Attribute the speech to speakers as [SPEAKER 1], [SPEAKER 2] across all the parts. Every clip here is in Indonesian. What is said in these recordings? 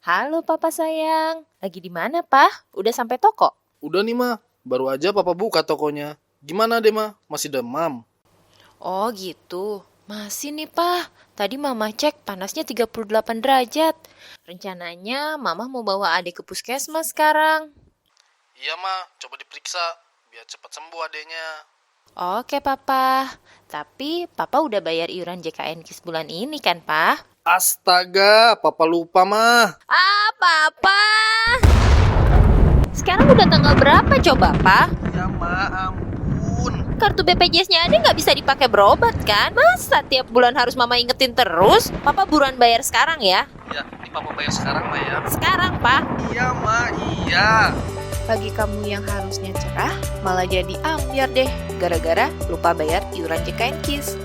[SPEAKER 1] Halo Papa sayang, lagi di mana Pak? Udah sampai toko?
[SPEAKER 2] Udah nih Ma, baru aja Papa buka tokonya. Gimana deh Ma, masih demam?
[SPEAKER 1] Oh gitu, masih nih Pak. Tadi Mama cek panasnya 38 derajat. Rencananya Mama mau bawa adik ke puskesmas sekarang.
[SPEAKER 2] Iya Ma, coba diperiksa, biar cepat sembuh adeknya.
[SPEAKER 1] Oke Papa, tapi Papa udah bayar iuran JKN KIS bulan ini kan Pak?
[SPEAKER 2] Astaga, Papa lupa Ma.
[SPEAKER 1] Ah Papa, sekarang udah tanggal berapa coba Pak?
[SPEAKER 2] Ya Ma, ampun.
[SPEAKER 1] Kartu BPJS-nya ada nggak bisa dipakai berobat kan? Masa tiap bulan harus Mama ingetin terus? Papa buruan bayar sekarang ya.
[SPEAKER 2] Ya, ini Papa bayar sekarang Ma ya.
[SPEAKER 1] Sekarang, Pak.
[SPEAKER 2] Iya Ma, iya.
[SPEAKER 1] Bagi kamu yang harusnya cerah, malah jadi ambiar deh, gara-gara lupa bayar iuran JKN KIS.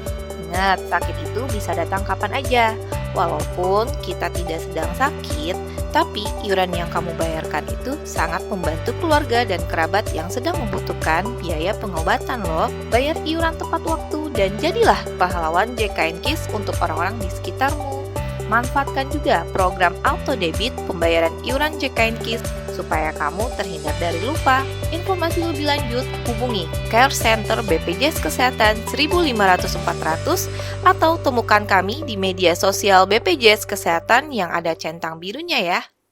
[SPEAKER 1] Ingat, sakit itu bisa datang kapan aja. Walaupun kita tidak sedang sakit, tapi iuran yang kamu bayarkan itu sangat membantu keluarga dan kerabat yang sedang membutuhkan biaya pengobatan loh. Bayar iuran tepat waktu dan jadilah pahlawan JKN KIS untuk orang-orang di sekitarmu. Manfaatkan juga program auto debit pembayaran iuran JKN KIS supaya kamu terhindar dari lupa. Informasi lebih lanjut, hubungi Care Center BPJS Kesehatan 1.500-400 atau temukan kami di media sosial BPJS Kesehatan yang ada centang birunya ya.